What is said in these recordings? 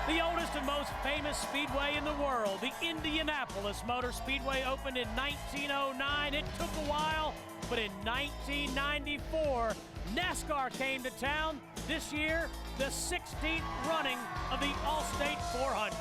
The oldest and most famous speedway in the world, the Indianapolis Motor Speedway, opened in 1909. It took a while, but in 1994, NASCAR came to town. This year, the 16th running of the All-State 400.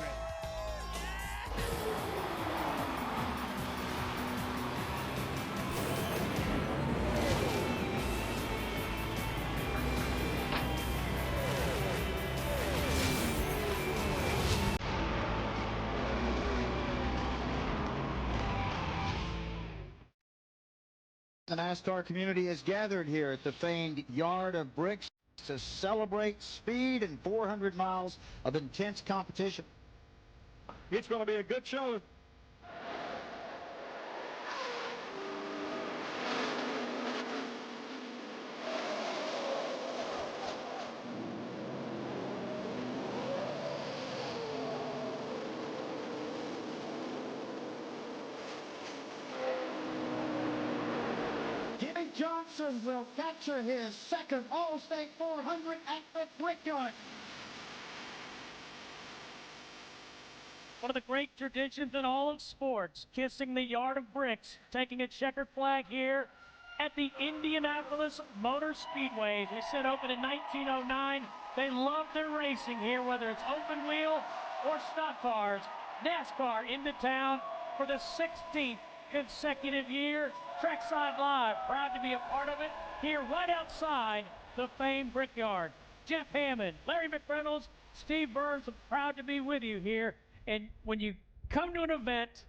The NASCAR community is gathered here at the famed Yard of Bricks to celebrate speed and 400 miles of intense competition. It's going to be a good show. Jimmy Johnson will capture his second All-State 400 at the Brickyard. One of the great traditions in all of sports, kissing the Yard of Bricks, taking a checkered flag here at the Indianapolis Motor Speedway. They said opened in 1909. They love their racing here, whether it's open wheel or stock cars. NASCAR into town for the 16th consecutive year. Trackside Live, proud to be a part of it here right outside the famed Brickyard. Jeff Hammond, Larry McReynolds, Steve Burns, proud to be with you here. And when you come to an event,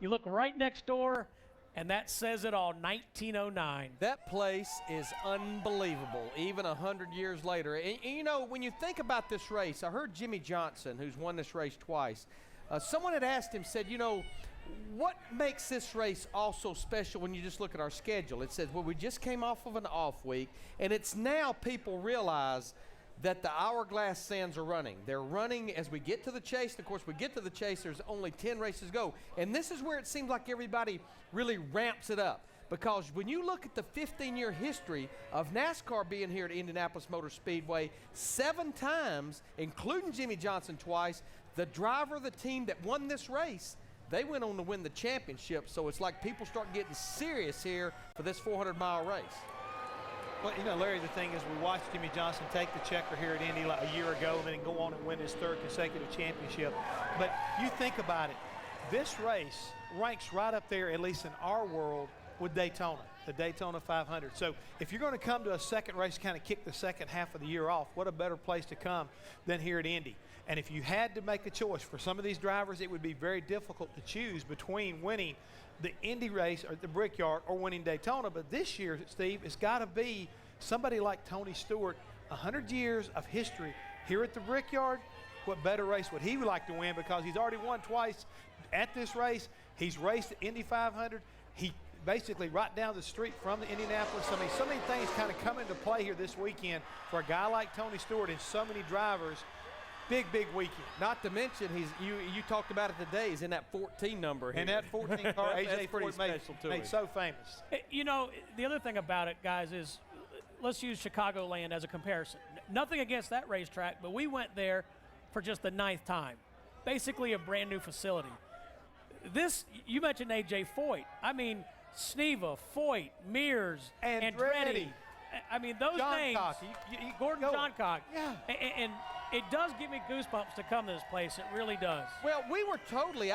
you look right next door, and that says it all, 1909. That place is unbelievable, even 100 years later. And you know, when you think about this race, I heard Jimmy Johnson, who's won this race twice, someone had asked him, said, you know, what makes this race also special when you just look at our schedule? It says, well, we just came off of an off week, and it's now people realize that the hourglass sands are running. They're running as we get to the chase. Of course, we get to the chase, there's only 10 races go. And this is where it seems like everybody really ramps it up. Because when you look at the 15-year history of NASCAR being here at Indianapolis Motor Speedway, 7 times, including Jimmy Johnson twice, the driver of the team that won this race, they went on to win the championship. So it's like people start getting serious here for this 400-mile race. Well, you know, Larry, the thing is we watched Jimmy Johnson take the checker here at Indy like a year ago and then go on and win his 3rd consecutive championship. But you think about it, this race ranks right up there, at least in our world, with Daytona, the Daytona 500. So if you're going to come to a second race, kind of kick the second half of the year off, what a better place to come than here at Indy. And if you had to make a choice for some of these drivers, it would be very difficult to choose between winning the Indy race or the Brickyard or winning Daytona. But this year, Steve, it's got to be somebody like Tony Stewart, 100 years of history here at the Brickyard. What better race would he like to win? Because he's already won twice at this race. He's raced the Indy 500. He basically right down the street from the Indianapolis. I mean, so many things kind of come into play here this weekend for a guy like Tony Stewart and so many drivers. Big weekend. Not to mention, you talked about it today, he's in that 14 number here. And that 14 car, AJ pretty Ford made so famous. You know, the other thing about it, guys, is let's use Chicagoland as a comparison. Nothing against that racetrack, but we went there for just the 9th time. Basically a brand new facility. This, you mentioned AJ Foyt. I mean, Sneva, Foyt, Mears, Andretti. I mean, those names. Gordon Johncock. Yeah. And it does give me goosebumps to come to this place. It really does. Well, we were totally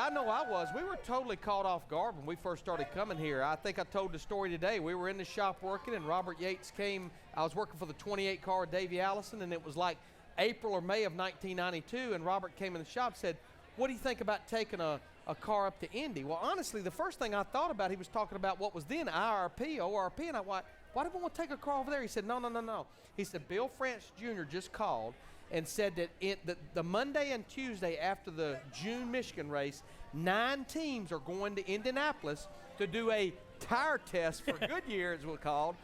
caught off guard when we first started coming here. I think I told the story today. We were in the shop working, and Robert Yates came. I was working for the 28 car, Davey Allison, and it was like April or May of 1992, and Robert came in the shop and said, what do you think about taking a car up to Indy? Well, honestly, the first thing I thought about, he was talking about what was then IRP, ORP, and I went, why do we want to take a car over there? He said, no. He said, Bill France Jr. just called and said that the Monday and Tuesday after the June Michigan race, 9 teams are going to Indianapolis to do a tire test for Goodyear, as we're called,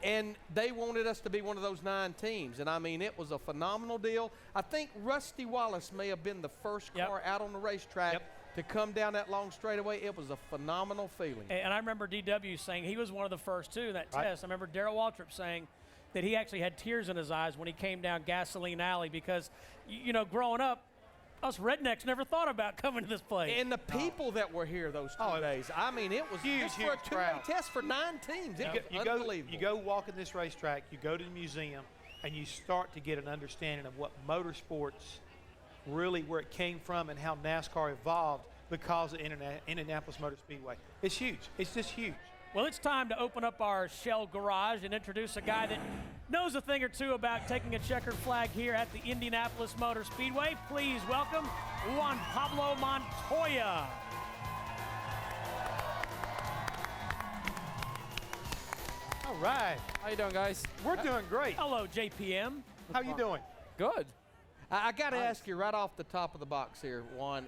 and they wanted us to be one of those 9 teams. And I mean, it was a phenomenal deal. I think Rusty Wallace may have been the first car out on the racetrack to come down that long straightaway. It was a phenomenal feeling. And I remember DW saying he was one of the first too in that test. I remember Darrell Waltrip saying that he actually had tears in his eyes when he came down Gasoline Alley because, you know, growing up, Us rednecks never thought about coming to this place. And the people that were here those 2 days, I mean, it was Huge, just for huge a 2-day crowd. test for 9 teams. It was unbelievable. You go walking this racetrack, you go to the museum, and you start to get an understanding of what motorsports really, where it came from and how NASCAR evolved because of Indianapolis Motor Speedway. It's huge. It's just huge. Well, it's time to open up our shell garage and introduce a guy that knows a thing or two about taking a checkered flag here at the Indianapolis Motor Speedway. Please welcome Juan Pablo Montoya. All right. How you doing, guys? We're doing great. Hello, JPM. How you doing? Good. I got to ask you right off the top of the box here, Juan,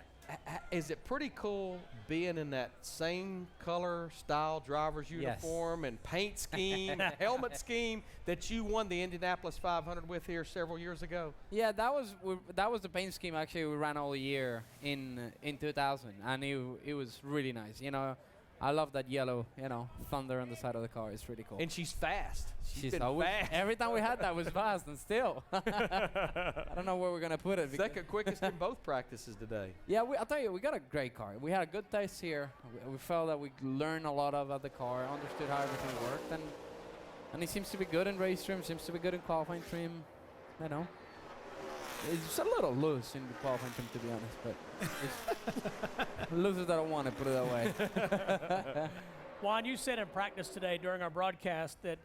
is it pretty cool being in that same color, style, driver's uniform and paint scheme, helmet scheme that you won the Indianapolis 500 with here several years ago? Yeah, that was the paint scheme actually we ran all year in 2000, and it was really nice. You know, I love that yellow, thunder on the side of the car. It's really cool. And she's fast. She's been always fast. every time we had that was fast, and still, I don't know where we're gonna put it. Second quickest in both practices today. Yeah, I'll tell you, we got a great car. We had a good test here. We felt that we learned a lot about the car, understood how everything worked, and it seems to be good in race trim, seems to be good in qualifying trim. It's a little loose in the qualifying trim, to be honest, but it's loose as I don't want to, put it that way. Juan, you said in practice today during our broadcast that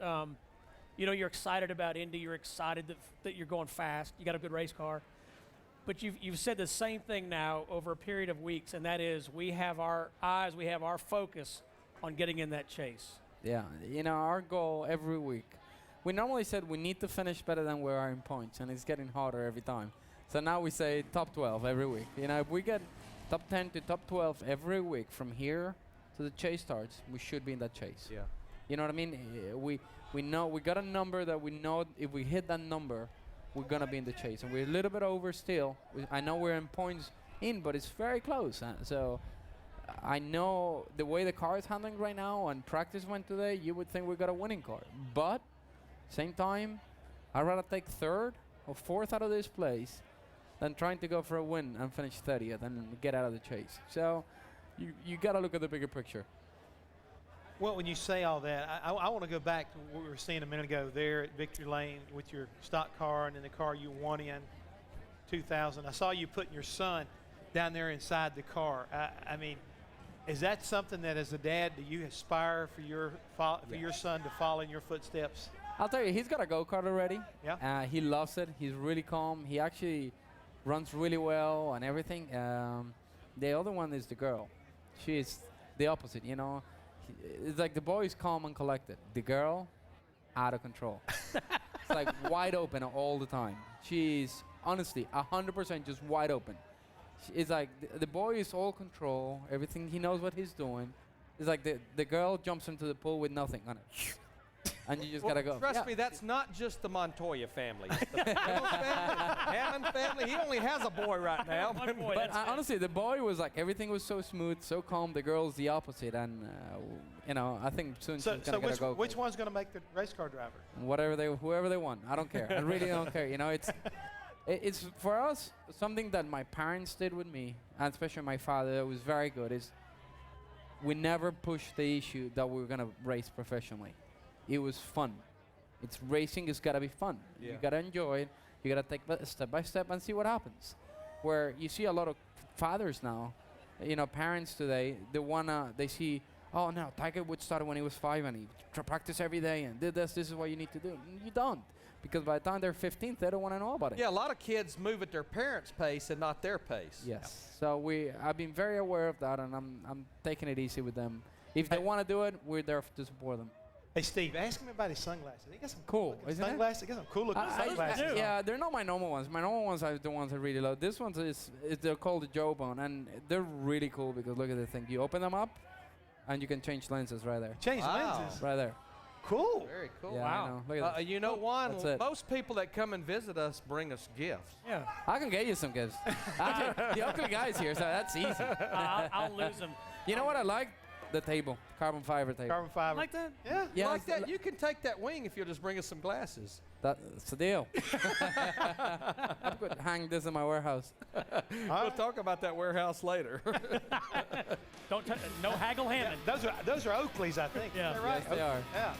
you're excited about Indy. You're excited that you're going fast. You got a good race car. But you've said the same thing now over a period of weeks, and that is we have our eyes, we have our focus on getting in that chase. Yeah, our goal every week. We normally said we need to finish better than we are in points, and it's getting harder every time. So now we say top 12 every week. If we get top 10 to top 12 every week from here to the chase starts, we should be in that chase. Yeah. You know what I mean? We know we got a number that we know if we hit that number, we're gonna be in the chase, and we're a little bit over still. I know we're in points in, but it's very close. So I know the way the car is handling right now, and practice went today, you would think we got a winning car, but same time, I'd rather take third or fourth out of this place than trying to go for a win and finish 30th and get out of the chase. So you got to look at the bigger picture. Well, when you say all that, I want to go back to what we were seeing a minute ago there at Victory Lane with your stock car and then the car you won in 2000. I saw you putting your son down there inside the car. I mean, is that something that as a dad, do you aspire for your son to follow in your footsteps? I'll tell you, he's got a go-kart already. Yeah. He loves it. He's really calm. He actually runs really well and everything. The other one is the girl. She's the opposite, It's like the boy is calm and collected. The girl, out of control. It's like wide open all the time. She's honestly 100% just wide open. It's like the boy is all control. Everything, he knows what he's doing. It's like the girl jumps into the pool with nothing on it. And you just gotta go. Trust me, that's not just the Montoya family. The Biffle family, Hammond family. He only has a boy right now. But honestly, the boy was like, everything was so smooth, so calm. The girl's the opposite, and I think soon she's gonna get a go. Which one's gonna make the race car driver? Whoever they want. I don't care. I really don't care. It's for us something that my parents did with me, and especially my father. That was very good. Is we never pushed the issue that we were gonna race professionally. It was fun. It's racing. It's gotta be fun. Yeah. You gotta enjoy it. You gotta take step by step and see what happens. Where you see a lot of fathers now, parents today, they see, oh no, Tiger Woods started when he was 5 and he practiced every day and did this. This is what you need to do. You don't, because by the time they're 15, they don't want to know about it. Yeah, a lot of kids move at their parents' pace and not their pace. Yes. So I've been very aware of that, and I'm taking it easy with them. If they want to do it, we're there to support them. Hey, Steve, ask him about his sunglasses. He got some Cool, isn't it? sunglasses. He got some cool looking sunglasses. Yeah, they're not my normal ones. My normal ones are the ones I really love. This one's they're called the Jawbone, and they're really cool because look at the thing. You open them up, and you can change lenses right there. Change lenses. Right there. Cool. Very cool. Yeah, Wow. I know. Look at that. Juan, That's it. most people that come and visit us bring us gifts. Yeah. I can get you some gifts. Actually, the Oakley guy's here, so that's easy. I'll lose him. You know what I like? The table, carbon fiber table. Carbon fiber. Like that? Yeah. Yeah, Like that, it's you can take that wing if you'll just bring us some glasses. That's the deal. I could hang this in my warehouse. We'll talk about that warehouse later. No haggle Hammond. Those are Oakleys, I think. Yeah. Is that right? Yes, they are. Yeah.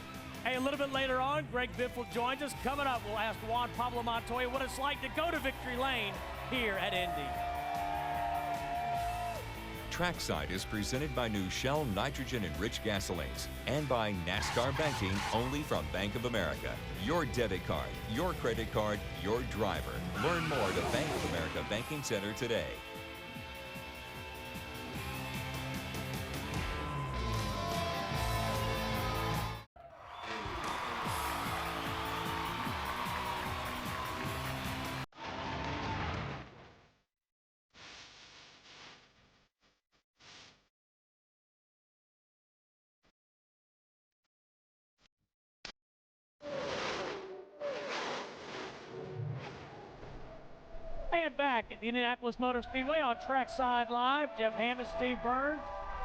Hey, a little bit later on, Greg Biffle joins us. Coming up, we'll ask Juan Pablo Montoya what it's like to go to victory lane here at Indy. Trackside is presented by new Shell nitrogen-enriched gasolines and by NASCAR Banking, only from Bank of America. Your debit card, your credit card, your driver. Learn more at the Bank of America Banking Center today. And back at the Indianapolis Motor Speedway on Trackside Live, Jeff Hammond, Steve Burns,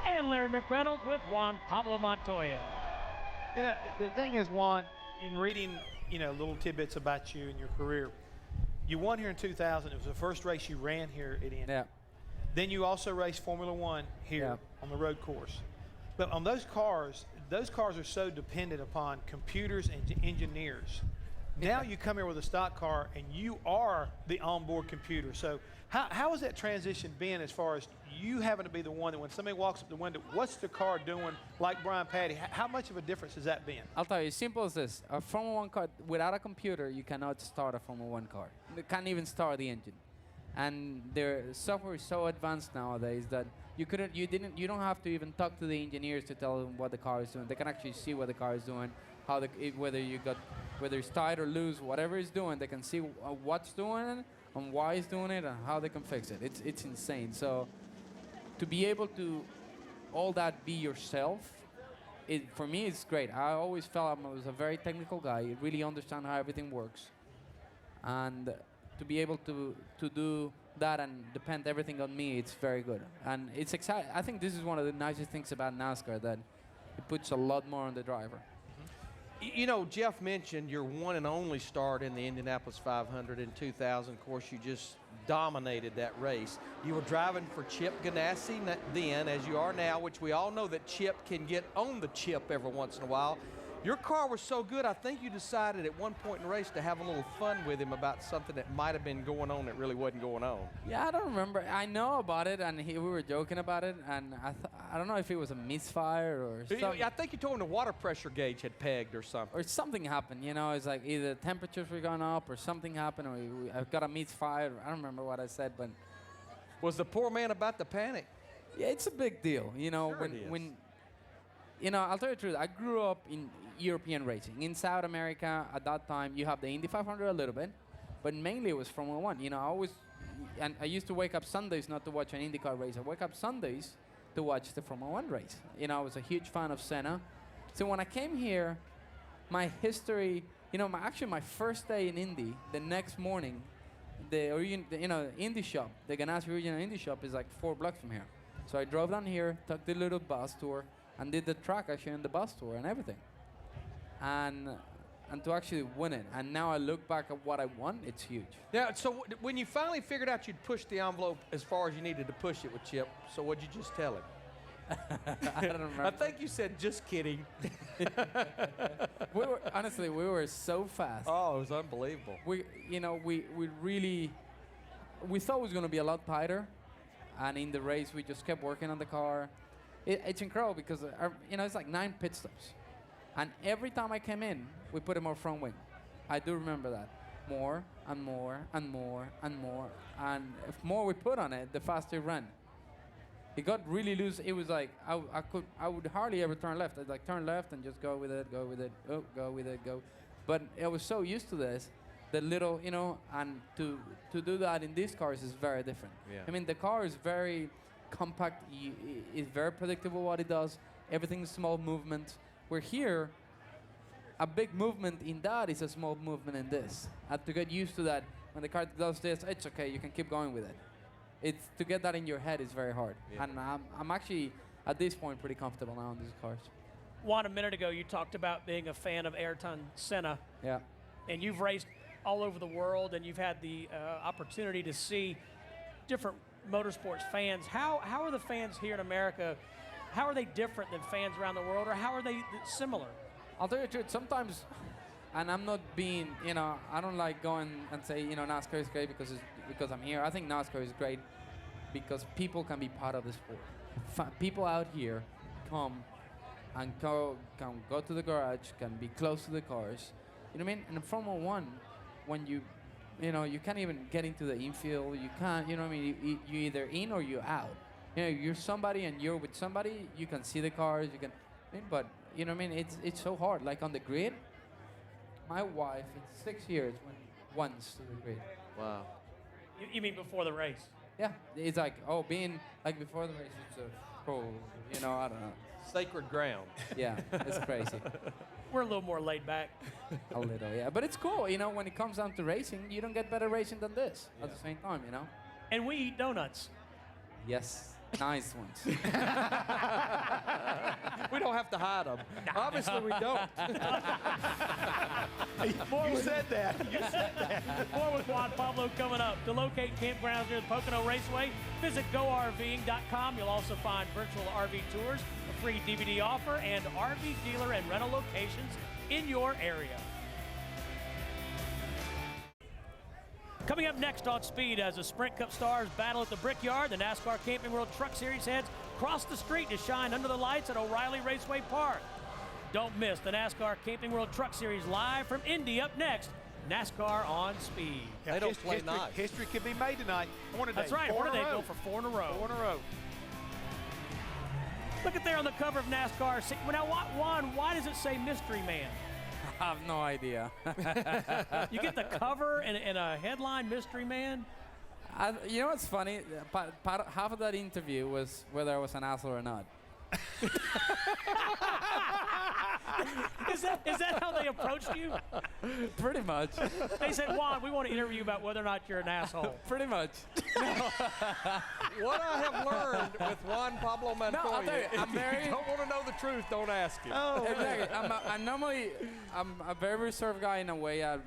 and Larry McReynolds with Juan Pablo Montoya. Yeah, the thing is, Juan, in reading, little tidbits about you and your career, you won here in 2000. It was the first race you ran here at Indy. Yeah. Then you also raced Formula One here on the road course. But on those cars are so dependent upon computers and engineers. Now you come here with a stock car and you are the onboard computer. So how has that transition been as far as you having to be the one that when somebody walks up the window, what's the car doing, like Brian Patty? How much of a difference has that been? I'll tell you, simple as this. A Formula One car, without a computer, you cannot start a Formula One car. You can't even start the engine. And their software is so advanced nowadays that you don't have to even talk to the engineers to tell them what the car is doing. They can actually see what the car is doing, whether it's tight or loose, whatever it's doing, they can see what's doing it and why it's doing it and how they can fix it. It's insane. So to be able to all that be yourself, for me, it's great. I always felt I was a very technical guy. I really understand how everything works. And to be able to do that and depend everything on me, it's very good. And it's exciting. I think this is one of the nicest things about NASCAR, that it puts a lot more on the driver. Jeff mentioned your one and only start in the Indianapolis 500 in 2000. Of course, you just dominated that race. You were driving for Chip Ganassi then, as you are now, which we all know that Chip can get on the chip every once in a while. Your car was so good, I think you decided at one point in the race to have a little fun with him about something that might have been going on that really wasn't going on. Yeah, I don't remember. I know about it, and we were joking about it, and I don't know if it was a misfire or something. I think you told him the water pressure gauge had pegged or something. Or something happened, It's like either temperatures were going up or something happened, or I got a misfire. I don't remember what I said, but... Was the poor man about to panic? Yeah, it's a big deal, Sure when I'll tell you the truth. I grew up in European racing. In South America, at that time, you have the Indy 500 a little bit, but mainly it was Formula One. I used to wake up Sundays not to watch an IndyCar race. I wake up Sundays to watch the Formula One race. I was a huge fan of Senna. So when I came here, my history, my first day in Indy, the next morning, the Indy shop, the Ganassi original Indy shop is like 4 blocks from here. So I drove down here, took the little bus tour, and did the track actually in the bus tour and everything. And to actually win it. And now I look back at what I won, it's huge. Yeah, so when you finally figured out you'd push the envelope as far as you needed to push it with Chip, so what'd you just tell him? I don't remember. I think you said, just kidding. Honestly, we were so fast. Oh, it was unbelievable. We thought it was going to be a lot tighter. And in the race, we just kept working on the car. It's incredible because, it's like 9 pit stops. And every time I came in, we put in more front wing. I do remember that. More and more and more and more. And if more we put on it, the faster it ran. It got really loose. It was like, I would hardly ever turn left. I'd like turn left and just go with it, go with it, go. But I was so used to this, the little, and to do that in these cars is very different. Yeah. I mean, the car is very compact. It's very predictable what it does. Everything's small movements. We're here, a big movement in that is a small movement in this. I have to get used to that. When the car does this, it's okay, you can keep going with it. It's to get that in your head is very hard. Yeah. And I'm actually, at this point, pretty comfortable now in these cars. Juan, a minute ago, you talked about being a fan of Ayrton Senna. Yeah. and you've raced all over the world, and you've had the opportunity to see different motorsports fans. How are the fans here in America? How are they different than fans around the world, or how are they similar? I'll tell you the truth, sometimes, and I'm not being, I don't like going and say, NASCAR is great because I'm here. I think NASCAR is great because people can be part of the sport. People out here come and can go to the garage, can be close to the cars. You know what I mean? And in Formula One, when you can't even get into the infield. You can't, you know what I mean? You either in or you're out. You're somebody and you're with somebody. You can see the cars. You can, but you know what I mean? It's so hard. Like on the grid, my wife, it's 6 years went once to the grid. Wow. You mean before the race? Yeah, it's like being like before the race. It's I don't know. Sacred ground. Yeah, it's crazy. We're a little more laid back. A little, yeah. But it's cool, when it comes down to racing, you don't get better racing than this at the same time, And we eat donuts. Yes, nice ones. We don't have to hide them. Obviously, we don't. You said that. You said that. More with Juan Pablo coming up. To locate campgrounds near the Pocono Raceway, visit GoRVing.com. You'll also find virtual RV tours, a free DVD offer, and RV dealer and rental locations in your area. Coming up next on Speed, as the Sprint Cup stars battle at the Brickyard, the NASCAR Camping World Truck Series heads across the street to shine under the lights at O'Reilly Raceway Park. Don't miss the NASCAR Camping World Truck Series live from Indy. Up next, NASCAR on Speed. They don't play nice. History could be made tonight. That's right. Horner they go for 4 in a row. 4 in a row. Look at there on the cover of NASCAR. Now, Juan, why does it say Mystery Man? I have no idea. You get the cover and a headline, Mystery Man? You know what's funny? Half of that interview was whether I was an asshole or not. Is that how they approached you? Pretty much. They said, Juan, we want to interview you about whether or not you're an asshole. Pretty much. What I have learned with Juan Pablo Montoya, I'll tell you, I'm very. if you don't want to know the truth, don't ask him. Oh, Exactly. I'm a very reserved guy in a way. I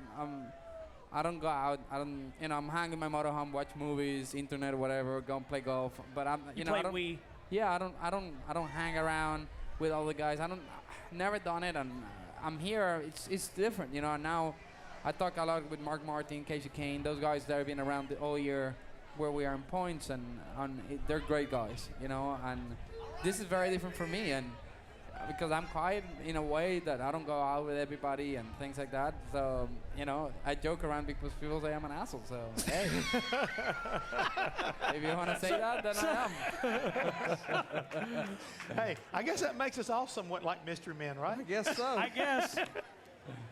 don't go out. I'm hanging my motorhome, watch movies, internet, whatever, go and play golf. But You play Wii. Yeah, I don't hang around with all the guys. Never done it, and I'm here. It's different, Now, I talk a lot with Mark Martin, Casey Kane, those guys that have been around all year, where we are in points, and they're great guys, And this is very different for me, and because I'm quiet in a way that I don't go out with everybody and things like that. So, I joke around because people say I'm an asshole. So, hey, if you want to say that, then I am. Hey, I guess that makes us all somewhat like mystery men, right? I guess so. I guess.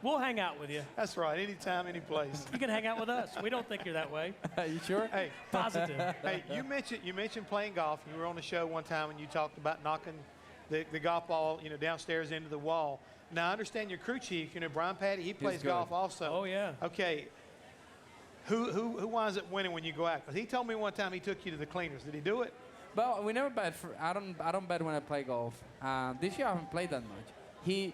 We'll hang out with you. That's right. Anytime, any place. You can hang out with us. We don't think you're that way. You sure? Hey, Positive. hey, you mentioned playing golf. You were on the show one time and you talked about knocking the golf ball, downstairs into the wall. Now, I understand your crew chief, Brian Patty, he plays golf also. Oh, yeah. Okay. Who winds up winning when you go out? Because he told me one time he took you to the cleaners. Did he do it? Well, we never bet. I don't bet when I play golf. This year I haven't played that much. He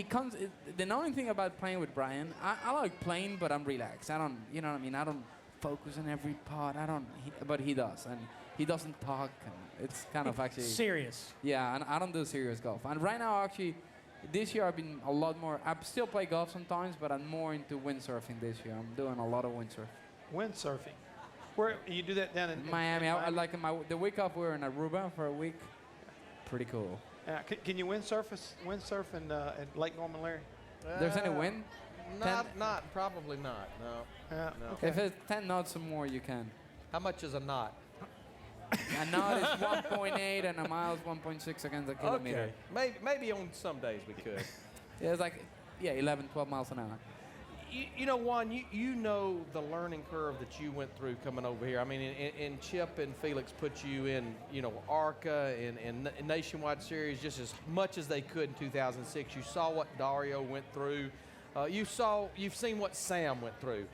comes. The annoying thing about playing with Brian, I like playing, but I'm relaxed. I don't, you know what I mean. I don't focus on every part. But he does, and he doesn't talk. And it's kind of actually serious. Yeah, and I don't do serious golf. And right now, actually, this year I've been a lot more. I still play golf sometimes, but I'm more into windsurfing this year. I'm doing a lot of windsurf. Windsurfing. Where you do that down in Miami? I like the week off. We were in Aruba for a week. Pretty cool. Can you windsurf in Lake Norman, Larry? There's any wind? Probably not. No. No. Okay. If it's 10 knots or more, you can. How much is a knot? A knot is 1.8 and a mile is 1.6 against a kilometer. Okay. Maybe on some days we could. Yeah, it's like 11, 12 miles an hour. Juan, you know the learning curve that you went through coming over here. I mean, and Chip and Felix put you in, ARCA and Nationwide Series just as much as they could in 2006. You saw what Dario went through. You've seen what Sam went through.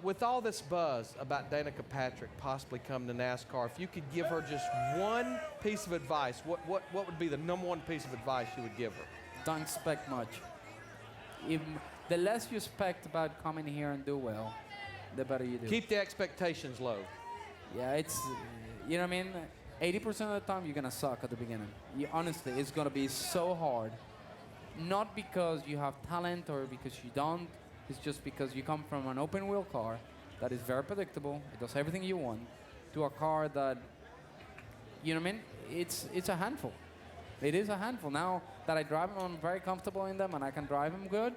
With all this buzz about Danica Patrick possibly coming to NASCAR, if you could give her just one piece of advice, what would be the number one piece of advice you would give her? Don't expect much. the less you expect about coming here and do well, the better you do. Keep the expectations low. Yeah, it's, you know what I mean? 80% of the time, you're going to suck at the beginning. Honestly, it's going to be so hard. Not because you have talent or because you don't. It's just because you come from an open-wheel car that is very predictable. It does everything you want, to a car that, you know what I mean? It's a handful. It is a handful. Now that I drive them, I'm very comfortable in them, and I can drive them good.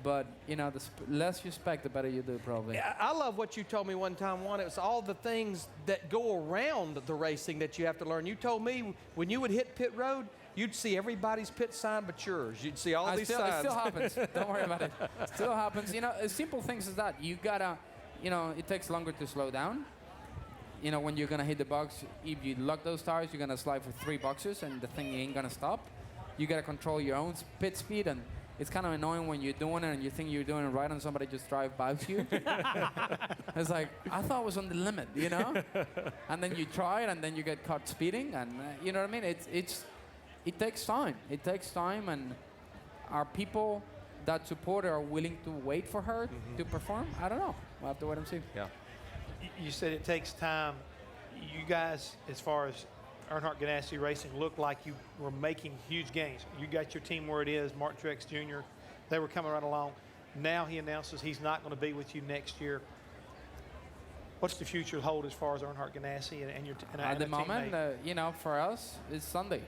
But, you know, the less you expect, the better you do, probably. Yeah, I love what you told me one time, Juan. It was all the things that go around the racing that you have to learn. You told me when you would hit pit road, you'd see everybody's pit sign but yours. You'd see all these signs. It still happens. Don't worry about it. It still happens. You know, simple things as that. You gotta, you know, it takes longer to slow down. You know, when you're gonna hit the box, if you lock those tires, you're gonna slide for 3 boxes, and the thing ain't gonna stop. You gotta control your own pit speed, and it's kind of annoying when you're doing it and you think you're doing it right and somebody just drives by you. It's like, I thought it was on the limit, you know? And then you try it and then you get caught speeding, and you know what I mean? It takes time. It takes time, and are people that support her are willing to wait for her to perform? I don't know. We'll have to wait and see. Yeah. You said it takes time. You guys, as far as Earnhardt Ganassi Racing, looked like you were making huge gains. You got your team where it is. Martin Truex Jr., they were coming right along. Now he announces he's not going to be with you next year. What's the future hold as far as Earnhardt Ganassi and your At the moment, you know, for us, it's Sunday.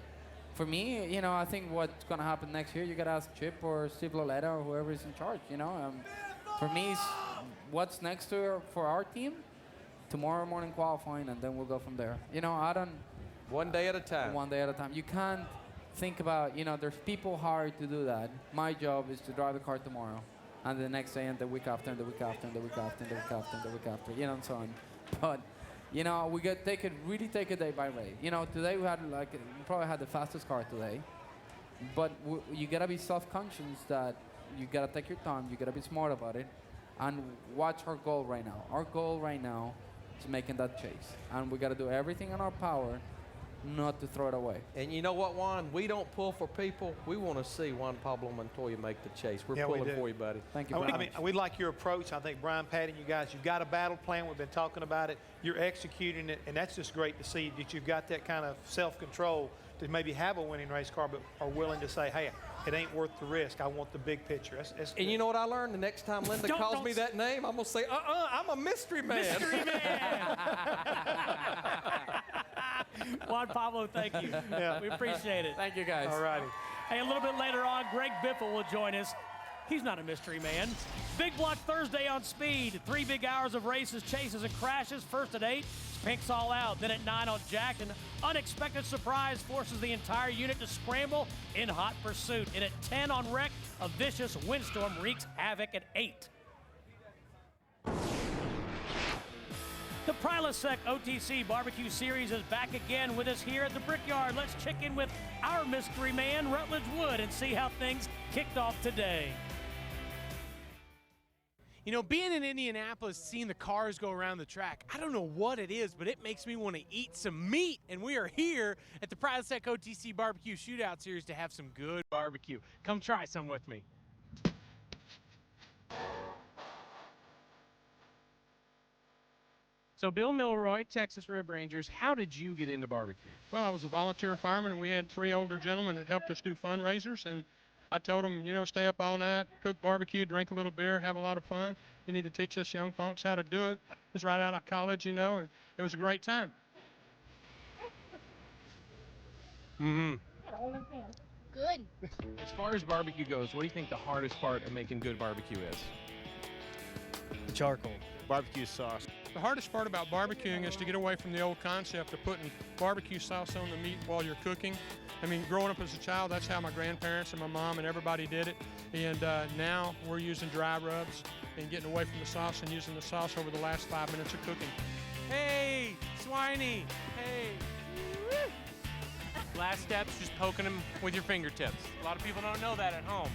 For me, you know, I think what's going to happen next year, you got to ask Chip or Steve Loletta or whoever is in charge, you know. For me, what's next for our team? Tomorrow morning qualifying, and then we'll go from there. You know, I don't... One day at a time. One day at a time. You can't think about, you know, there's people hired to do that. My job is to drive the car tomorrow, and the next day, and the week after, and the week after, and the week after, and the week after, and the week after, you know, and so on. But, you know, we got really take it day by day. You know, today we probably had the fastest car today, but you gotta be self-conscious that you gotta take your time, you gotta be smart about it, and watch our goal right now. Our goal right now is making that chase, and we gotta do everything in our power not to throw it away. And you know what, Juan? We don't pull for people. We want to see Juan Pablo Montoya make the chase. We're pulling for you, buddy. Thank you. I mean, we like your approach. I think Brian, Patty, you guys, you've got a battle plan. We've been talking about it. You're executing it, and that's just great to see that you've got that kind of self-control to maybe have a winning race car, but are willing to say, hey, it ain't worth the risk. I want the big picture. That's and you know what I learned? The next time Linda calls me that name, I'm going to say, I'm a mystery man. Mystery man. Juan Pablo, thank you. Yeah. We appreciate it. Thank you, guys. All righty. Hey, a little bit later on, Greg Biffle will join us. He's not a mystery man. Big Block Thursday on Speed. 3 big hours of races, chases, and crashes. First at 8, Pink's All Out. Then at 9 on Jacked, an unexpected surprise forces the entire unit to scramble in hot pursuit. And at 10 on Wreck, a vicious windstorm wreaks havoc at 8. The Prilosec OTC Barbecue Series is back again with us here at the Brickyard. Let's check in with our mystery man, Rutledge Wood, and see how things kicked off today. You know, being in Indianapolis, seeing the cars go around the track, I don't know what it is, but it makes me want to eat some meat. And we are here at the Prilosec OTC Barbecue Shootout Series to have some good barbecue. Come try some with me. So Bill Milroy, Texas Rib Rangers, how did you get into barbecue? Well, I was a volunteer fireman, and we had 3 older gentlemen that helped us do fundraisers, and I told them, you know, stay up all night, cook barbecue, drink a little beer, have a lot of fun. You need to teach us young folks how to do it. It's right out of college, you know, and it was a great time. Mm-hmm. Good. As far as barbecue goes, what do you think the hardest part of making good barbecue is? The charcoal, barbecue sauce. The hardest part about barbecuing is to get away from the old concept of putting barbecue sauce on the meat while you're cooking. I mean, growing up as a child, that's how my grandparents and my mom and everybody did it. And now we're using dry rubs and getting away from the sauce and using the sauce over the last 5 minutes of cooking. Hey, Swiney, hey. Woo. Last step's just poking them with your fingertips. A lot of people don't know that at home.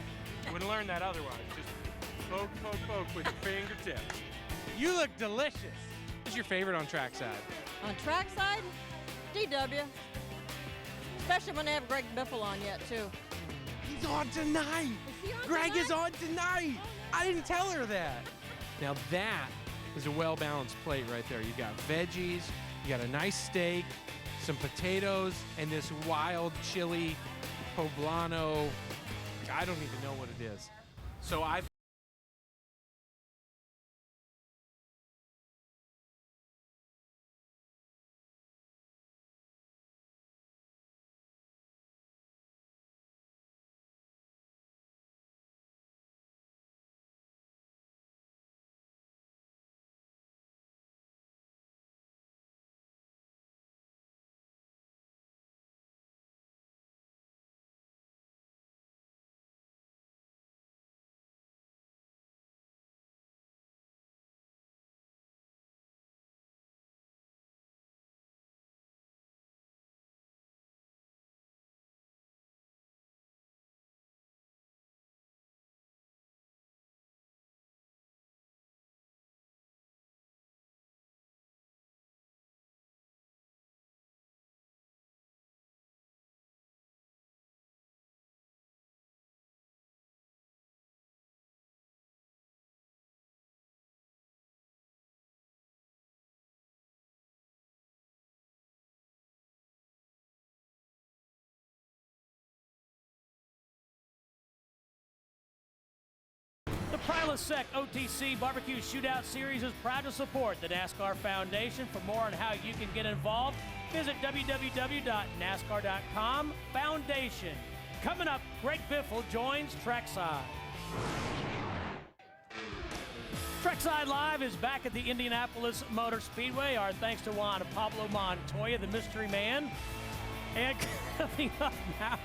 You wouldn't learn that otherwise. Just poke, poke, poke with your fingertips. You look delicious. What's your favorite on Trackside? On Trackside, DW. Especially when they have Greg Biffle on yet, too. He's on tonight. Is he on Greg tonight? is on tonight. I didn't tell her that. Now that is a well-balanced plate right there. You got veggies, you got a nice steak, some potatoes, and this wild chili poblano. I don't even know what it is. So I've The Prilosec OTC Barbecue Shootout Series is proud to support the NASCAR Foundation. For more on how you can get involved, visit www.nascar.com Foundation. Coming up, Greg Biffle joins Trackside. Trackside Live is back at the Indianapolis Motor Speedway. Our thanks to Juan Pablo Montoya, the mystery man. And coming up now,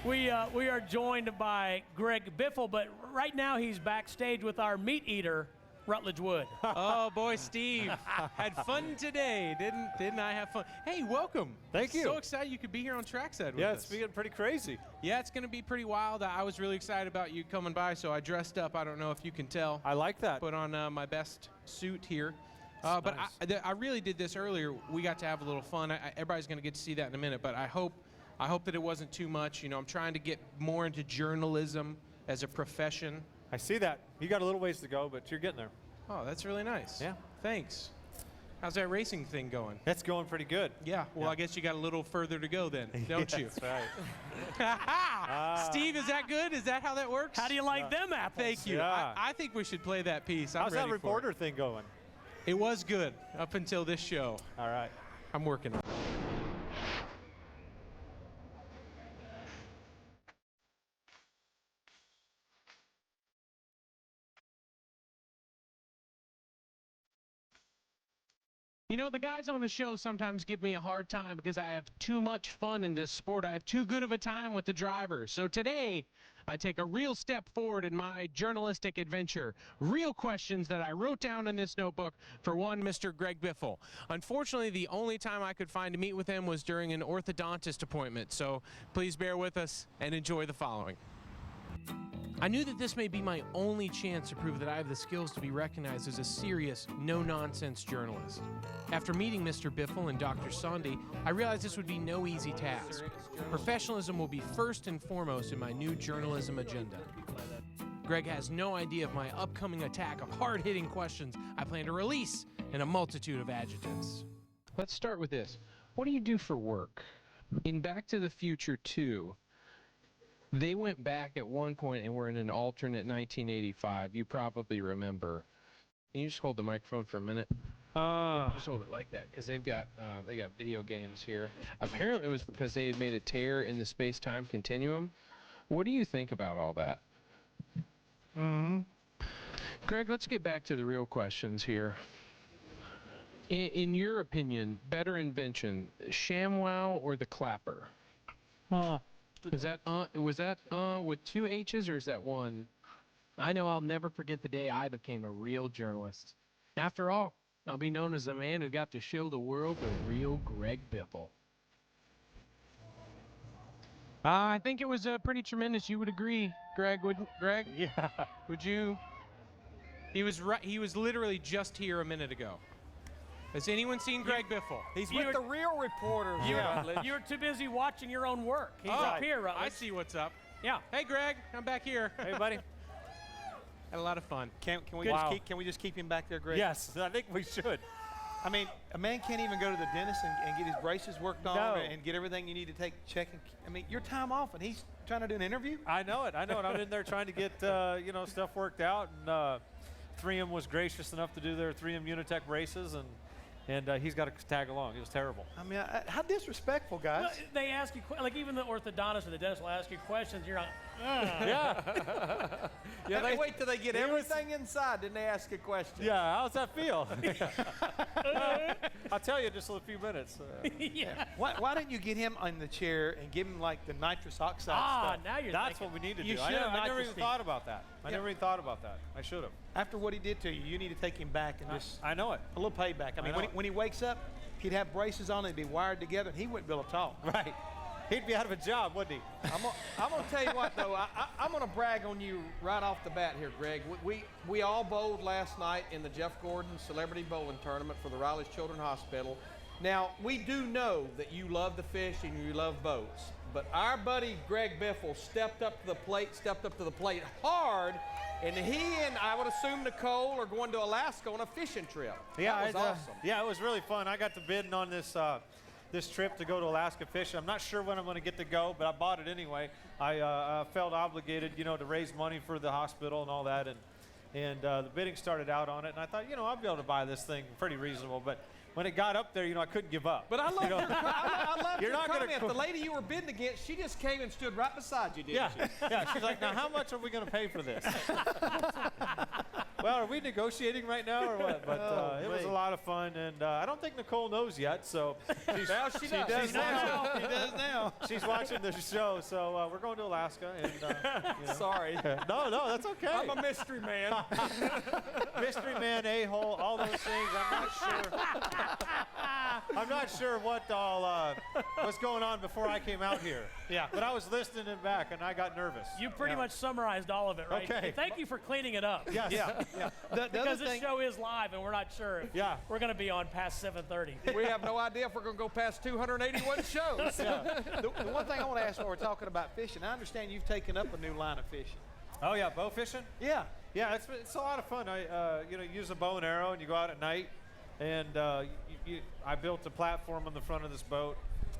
we are joined by Greg Biffle, but right now he's backstage with our meat eater, Rutledge Wood. Oh boy, Steve, had fun today, didn't I have fun? Hey, welcome. Thank you. So excited you could be here on Trackside with Yeah, us. it's getting pretty crazy. Yeah, it's going to be pretty wild. I was really excited about you coming by, so I dressed up. I don't know if you can tell. I like that. Put on my best suit here. But nice. I really did this earlier. We got to have a little fun. Everybody's going to get to see that in a minute, but I hope that it wasn't too much. You know, I'm trying to get more into journalism as a profession. I see that. You got a little ways to go, but you're getting there. Oh, that's really nice. Yeah. Thanks. How's that racing thing going? That's going pretty good. Yeah. Well, Yeah. I guess you got a little further to go then, don't you? That's right. Steve, is that good? Is that how that works? How do you like them apples? Thank you. Yeah. I think we should play that piece. I'm How's ready that for it. reporter thing going? It was good up until this show. All right. I'm working on it. You know, the guys on the show sometimes give me a hard time because I have too much fun in this sport. I have too good of a time with the drivers. So today, I take a real step forward in my journalistic adventure. Real questions that I wrote down in this notebook for one Mr. Greg Biffle. Unfortunately, the only time I could find to meet with him was during an orthodontist appointment. So please bear with us and enjoy the following. I knew that this may be my only chance to prove that I have the skills to be recognized as a serious, no-nonsense journalist. After meeting Mr. Biffle and Dr. Sondy, I realized this would be no easy task. Professionalism will be first and foremost in my new journalism agenda. Greg has no idea of my upcoming attack of hard-hitting questions I plan to release in a multitude of adjectives. Let's start with this. What do you do for work? In Back to the Future 2, they went back at one point and were in an alternate 1985. You probably remember. Can you just hold the microphone for a minute? Just hold it like that, because they got video games here. Apparently, it was because they had made a tear in the space-time continuum. What do you think about all that? Greg, let's get back to the real questions here. In your opinion, better invention, ShamWow or the clapper? Was that with two H's or is that one? I know I'll never forget the day I became a real journalist. After all, I'll be known as the man who got to show the world the real Greg Biffle. I think it was pretty tremendous. You would agree, Greg, wouldn't Greg? Yeah. Would you? He was literally just here a minute ago. Has anyone seen Greg Biffle? He's with the real reporters. You were too busy watching your own work. He's up here, Rutledge. I see what's up. Yeah. Hey, Greg. I'm back here. Hey, buddy. Had a lot of fun. Can we just keep him back there, Greg? Yes, I think we should. I mean, a man can't even go to the dentist and get his braces worked on and get everything you need to take checking. I mean, your time off, and he's trying to do an interview? I know it. I'm in there trying to get, stuff worked out. And 3M was gracious enough to do their 3M Unitech braces, and he's got to tag along. It was terrible. I mean, how disrespectful, guys. Well, they ask you, like even the orthodontist or the dentist will ask you questions. You're like, Yeah. Yeah, they wait till they get everything inside, then they ask a question. Yeah, how's that feel? I'll tell you in just a few minutes. yeah. Why didn't you get him on the chair and give him like the nitrous oxide stuff? Now you're That's thinking. what we need to You do. should have I never nitrous even feet. thought about that. I Yeah. never even thought about that. I should have. After what he did to you, you need to take him back and just I know it. a little payback. I mean, know it. when he wakes up, he'd have braces on, they'd be wired together, and he wouldn't be able to talk. Right. He'd be out of a job, wouldn't he? I'm gonna tell you what though, I'm gonna brag on you right off the bat here, Greg. We all bowled last night in the Jeff Gordon Celebrity Bowling Tournament for the Riley's Children's Hospital. Now, we do know that you love the fish and you love boats, but our buddy Greg Biffle stepped up to the plate hard, and he and I would assume Nicole are going to Alaska on a fishing trip. Yeah, that was awesome. Yeah, it was really fun. I got to bidding on this trip to go to Alaska fishing. I'm not sure when I'm going to get to go, but I bought it anyway. I felt obligated, to raise money for the hospital and all that, and the bidding started out on it, and I thought, I'll be able to buy this thing pretty reasonable, but when it got up there, I couldn't give up. But I love I love You're your not gonna comment. The lady you were bidding against, she just came and stood right beside you, didn't Yeah, she? yeah. She's like, now how much are we going to pay for this? Well, are we negotiating right now or what? But it was a lot of fun, and I don't think Nicole knows yet, so She does now. He does now. she's watching the show, so we're going to Alaska. And Sorry. No, that's okay. I'm a mystery man. Mystery man, a-hole, all those things. I'm not sure what all was going on before I came out here. Yeah. But I was listening in back, and I got nervous. You pretty much summarized all of it, right? Okay. And thank you for cleaning it up. Yes. Yeah. Because this show is live, and we're not sure if Yeah. we're going to be on past 7:30. We have no idea if we're going to go past 281 shows. The one thing I want to ask while we're talking about fishing, I understand you've taken up a new line of fishing. Oh, yeah, bow fishing? Yeah. Yeah, it's a lot of fun. I use a bow and arrow, and you go out at night, and I built a platform on the front of this boat,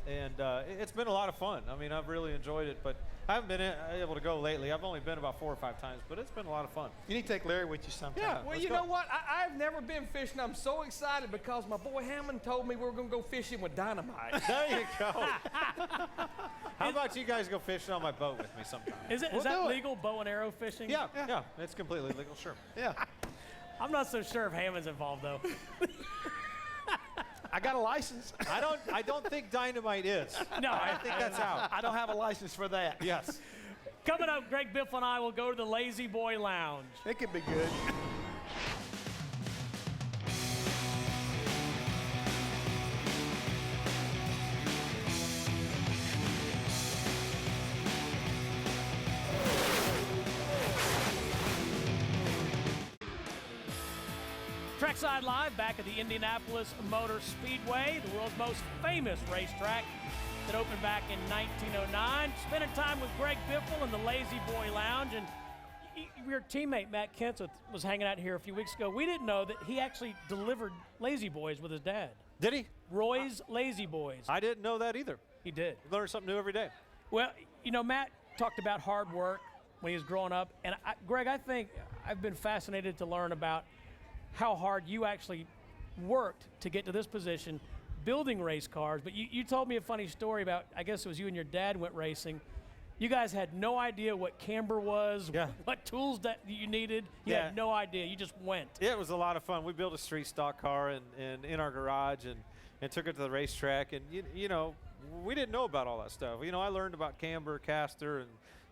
and it's been a lot of fun. I mean, I've really enjoyed it, but I haven't been able to go lately. I've only been about 4 or 5 times, but it's been a lot of fun. You need to take Larry with you sometime. Yeah. Well, let's you go. know what? I've never been fishing. I'm so excited because my boy Hammond told me we were going to go fishing with dynamite. There you go. How about you guys go fishing on my boat with me sometime? Is that legal, bow and arrow fishing? Yeah, it's completely legal, sure. Yeah. I'm not so sure if Hammond's involved, though. I got a license. I don't think dynamite is. No, I think that's out. I don't have a license for that. Yes. Coming up, Greg Biffle and I will go to the Lazy Boy Lounge. It could be good. Trackside Live back at the Indianapolis Motor Speedway, the world's most famous racetrack that opened back in 1909. Spending time with Greg Biffle in the Lazy Boy Lounge, and your teammate Matt Kenseth was hanging out here a few weeks ago. We didn't know that he actually delivered Lazy Boys with his dad. Did he? Roy's Lazy Boys. I didn't know that either. He did. Learn something new every day. Well, Matt talked about hard work when he was growing up, and Greg, I think I've been fascinated to learn about how hard you actually worked to get to this position, building race cars. But you told me a funny story about, I guess it was you and your dad went racing. You guys had no idea what camber was, what tools that you needed. You had no idea. You just went. It was a lot of fun. We built a street stock car and in our garage and took it to the racetrack. And, we didn't know about all that stuff. I learned about camber, caster,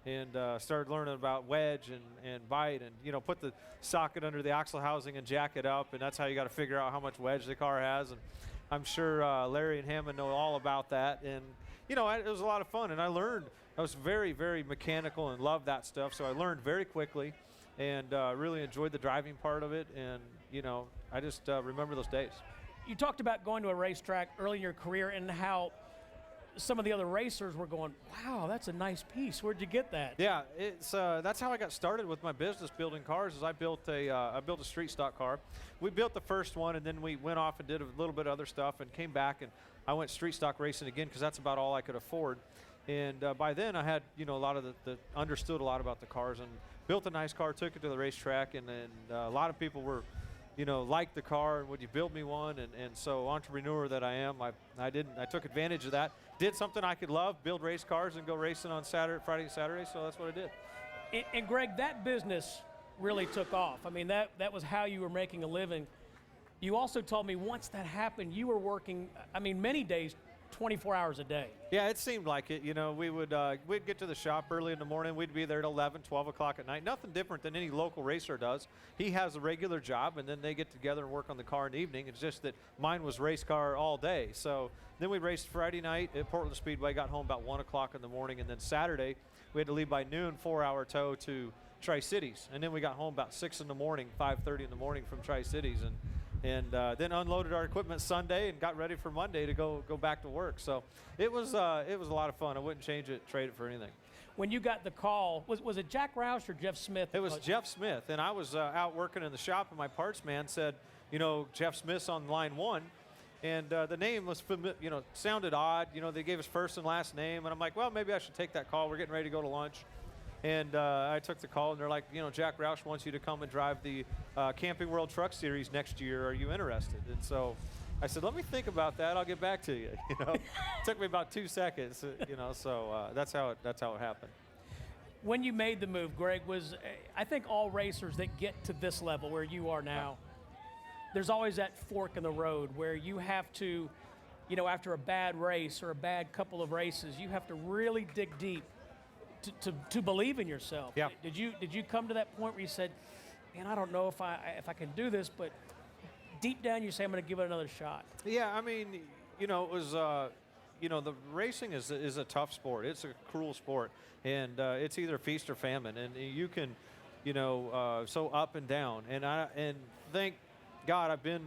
and started learning about wedge and bite and, put the socket under the axle housing and jack it up. And that's how you got to figure out how much wedge the car has. And I'm sure Larry and Hammond know all about that. And, it was a lot of fun. And I was very, very mechanical and loved that stuff. So I learned very quickly and really enjoyed the driving part of it. And, I just remember those days. You talked about going to a racetrack early in your career and how some of the other racers were going, wow, that's a nice piece. Where'd you get that? Yeah, it's that's how I got started with my business building cars. Is I built a street stock car. We built the first one, and then we went off and did a little bit of other stuff, and came back, and I went street stock racing again because that's about all I could afford. And by then I had a lot of the understood a lot about the cars, and built a nice car, took it to the racetrack, and a lot of people were liked the car and would you build me one, and so entrepreneur that I am, I took advantage of that, did something I could love, build race cars and go racing on Friday and Saturday, so that's what I did. And Greg, that business really took off. I mean, that was how you were making a living. You also told me once that happened, you were working, many days, 24 hours a day. Yeah, it seemed like it. We'd get to the shop early in the morning. We'd be there at 11, 12 o'clock at night. Nothing different than any local racer does. He has a regular job, and then they get together and work on the car in the evening. It's just that mine was race car all day. So then we raced Friday night at Portland Speedway, got home about 1 o'clock in the morning, and then Saturday we had to leave by noon, 4-hour tow to Tri-Cities. And then we got home about 6 in the morning, 5:30 in the morning from Tri-Cities. And then unloaded our equipment Sunday and got ready for Monday to go back to work. So it was a lot of fun. I wouldn't change it, trade it for anything. When you got the call, was it Jack Roush or Jeff Smith? It was Jeff Smith, and I was out working in the shop, and my parts man said, Jeff Smith's on line 1, and the name was sounded odd. They gave us first and last name, and I'm like, well, maybe I should take that call. We're getting ready to go to lunch. And I took the call, and they're like, Jack Roush wants you to come and drive the Camping World Truck Series next year. Are you interested? And so I said, let me think about that. I'll get back to you. It took me about 2 seconds. So that's how it happened. When you made the move, Greg, I think all racers that get to this level where you are now, there's always that fork in the road where you have to, after a bad race or a bad couple of races, you have to really dig deep to believe in yourself. Yeah. Did you come to that point where you said, man, I don't know if I can do this, but deep down you say, I'm going to give it another shot? Yeah, it was, the racing is a tough sport. It's a cruel sport, and it's either feast or famine, and you can, so up and down. And thank God I've been,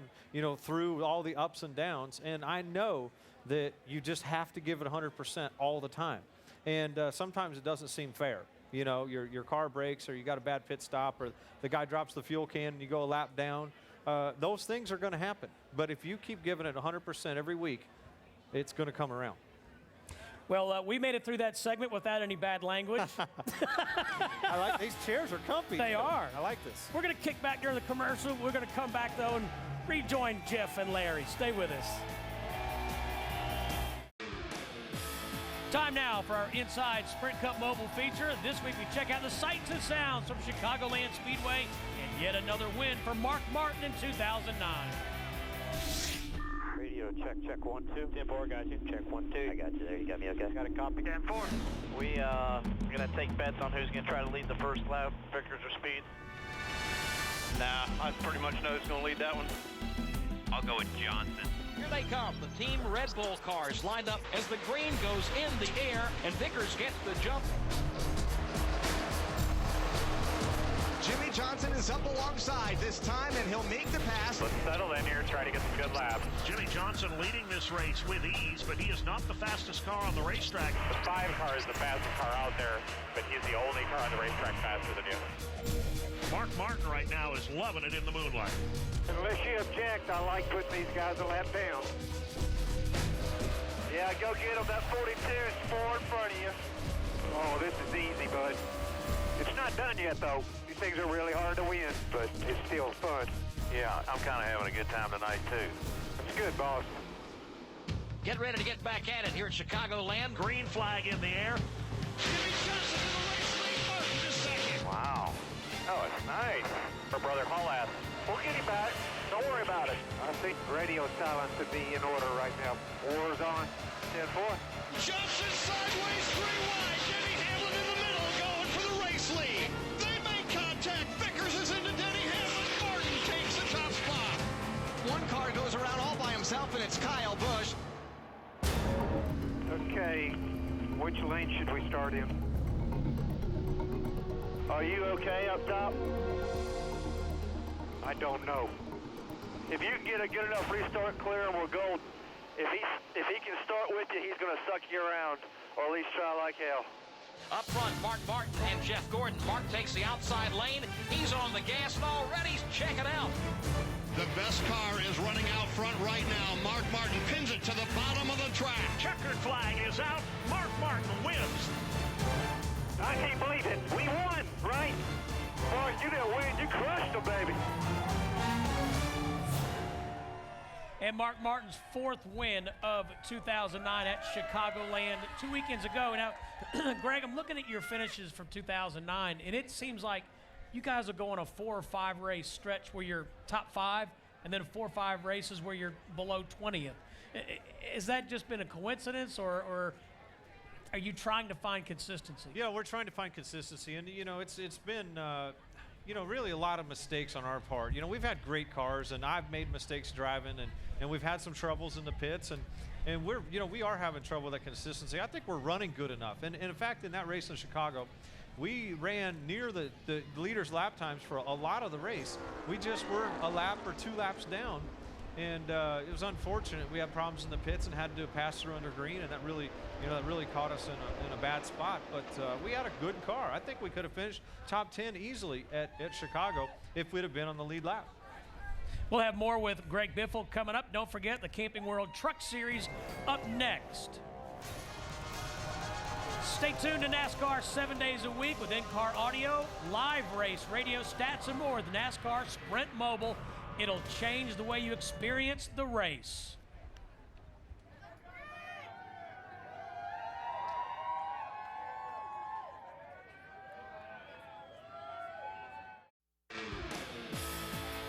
through all the ups and downs, and I know that you just have to give it 100% all the time. And sometimes it doesn't seem fair. Your car breaks, or you got a bad pit stop, or the guy drops the fuel can and you go a lap down. Those things are going to happen. But if you keep giving it 100% every week, it's going to come around. Well, we made it through that segment without any bad language. I like these chairs are comfy. They are. I like this. We're going to kick back during the commercial. We're going to come back, though, and rejoin Jeff and Larry. Stay with us. Time now for our Inside Sprint Cup mobile feature. This week we check out the sights and sounds from Chicagoland Speedway and yet another win for Mark Martin in 2009. Radio check 1 2. 10-4, got you. Check 1 2. I got you there. You got me okay? Got a copy. 10-4. We gonna take bets on who's gonna try to lead the first lap. Vickers or Speed? Nah, I pretty much know who's gonna lead that one. I'll go with Johnson. Here they come, the Team Red Bull cars lined up as the green goes in the air and Vickers gets the jump. Jimmy Johnson is up alongside this time, and he'll make the pass. Let's settle in here and try to get some good laps. Jimmy Johnson leading this race with ease, but he is not the fastest car on the racetrack. The 5 car is the fastest car out there, but he's the only car on the racetrack faster than you. Mark Martin right now is loving it in the moonlight. Unless you object, I like putting these guys a lap down. Yeah, go get them. That 42 is 4 in front of you. Oh, this is easy, bud. It's not done yet, though. These things are really hard to win, but it's still fun. Yeah, I'm kind of having a good time tonight, too. That's good, boss. Get ready to get back at it here at Chicagoland. Green flag in the air. Jimmy Johnson in the race lead, Martin is second. Wow. Oh, it's nice. Our brother Hallass. We'll get him back. Don't worry about it. I think radio silence would be in order right now. War's on. 10-4. Johnson sideways 3 wide. Denny Hamlin in the middle going for the race lead. They make contact. Vickers is into Denny Hamlin. Martin takes the top spot. One car goes around all by himself, and it's Kyle Busch. Okay. Which lane should we start in? Are you okay up top? I don't know. If you can get a good enough restart clear, we'll go. If he can start start with you, he's going to suck you around, or at least try like hell. Up front, Mark Martin and Jeff Gordon. Mark takes the outside lane. He's on the gas and already. Check it out. The best car is running out front right now. Mark Martin pins it to the bottom of the track. Checkered flag is out. Mark Martin wins. I can't believe it. We won, right? Mark, you didn't win. You crushed them, baby. And Mark Martin's 4th win of 2009 at Chicagoland 2 weekends ago. Now, Greg, I'm looking at your finishes from 2009, and it seems like you guys are going a 4 or 5 race stretch where you're top 5, and then 4 or 5 races where you're below 20th. Has that just been a coincidence, or are you trying to find consistency? Yeah, we're trying to find consistency, and it's been really a lot of mistakes on our part. We've had great cars, and I've made mistakes driving, and we've had some troubles in the pits, and we are having trouble with that consistency. I think we're running good enough, and in fact, in that race in Chicago, we ran near the leader's lap times for a lot of the race. We just were a lap or 2 laps down, and it was unfortunate. We had problems in the pits and had to do a pass-through under green, and that really caught us in a bad spot. But we had a good car. I think we could have finished top 10 easily at Chicago if we'd have been on the lead lap. We'll have more with Greg Biffle coming up. Don't forget the Camping World Truck Series up next. Stay tuned to NASCAR 7 days a week with in-car audio, live race, radio stats, and more. The NASCAR Sprint Mobile. It'll change the way you experience the race.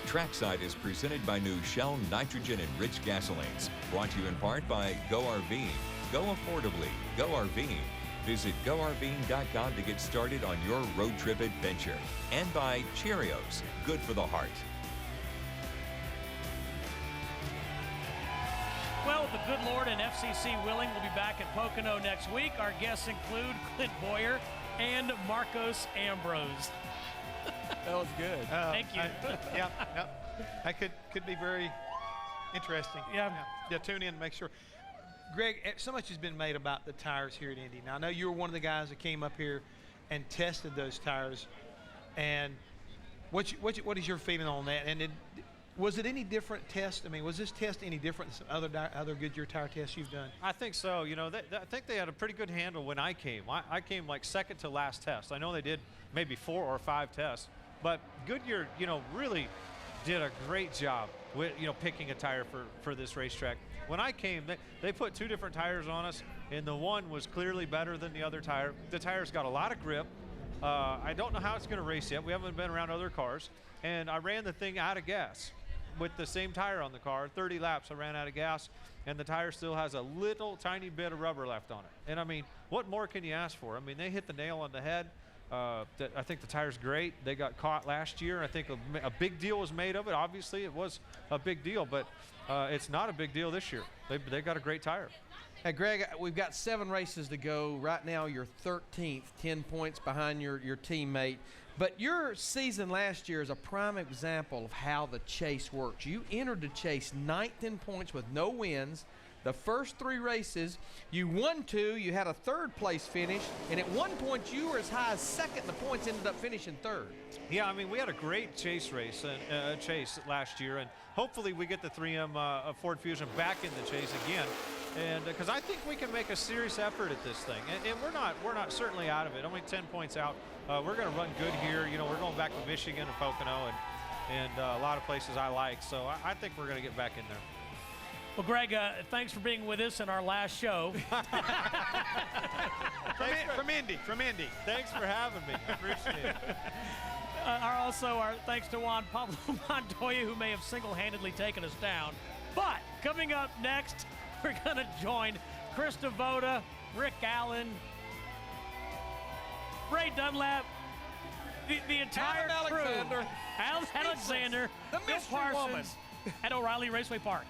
Trackside is presented by new Shell nitrogen-enriched gasolines. Brought to you in part by Go RVing. Go affordably. Go RVing. Visit GoRVing.com to get started on your road trip adventure. And by Cheerios, good for the heart. Well, the good Lord and FCC willing, we'll be back at Pocono next week. Our guests include Clint Boyer and Marcos Ambrose. That was good. Thank you. Yeah. That could be very interesting. Yeah. Tune in and make sure. Greg, so much has been made about the tires here at Indy. Now, I know you were one of the guys that came up here and tested those tires. And what is your feeling on that? And was it any different test? I mean, was this test any different than some other Goodyear tire tests you've done? I think so. I think they had a pretty good handle when I came. I came like second to last test. I know they did maybe 4 or 5 tests, but Goodyear, really did a great job with, picking a tire for this racetrack. When I came, they put 2 different tires on us, and the one was clearly better than the other tire. The tire's got a lot of grip. I don't know how it's going to race yet. We haven't been around other cars, and I ran the thing out of gas with the same tire on the car. 30 laps, I ran out of gas, and the tire still has a little tiny bit of rubber left on it. And I mean, what more can you ask for? I mean, they hit the nail on the head. I think the tire's great. They got caught last year. I think a big deal was made of it. Obviously, it was a big deal, but it's not a big deal this year. They got a great tire. Hey, Greg, we've got 7 races to go. Right now, you're 13th, 10 points behind your teammate. But your season last year is a prime example of how the chase works. You entered the chase 9th in points with no wins. The first 3 races, you won 2, you had a 3rd place finish, and at one point you were as high as 2nd, and the points ended up finishing 3rd. Yeah, I mean, we had a great chase race last year, and hopefully we get the 3M Ford Fusion back in the chase again. And because I think we can make a serious effort at this thing, and we're not certainly out of it. Only 10 points out. We're going to run good here. We're going back to Michigan and Pocono, and a lot of places I like. So I think we're going to get back in there. Well, Greg, thanks for being with us in our last show. From Indy. Thanks for having me. I appreciate it. Our thanks to Juan Pablo Montoya, who may have single-handedly taken us down. But coming up next, we're going to join Chris Devoda, Rick Allen, Ray Dunlap, the entire Adam crew. Alexander. Alexander, the Bill mystery Parsons, woman. at O'Reilly Raceway Park.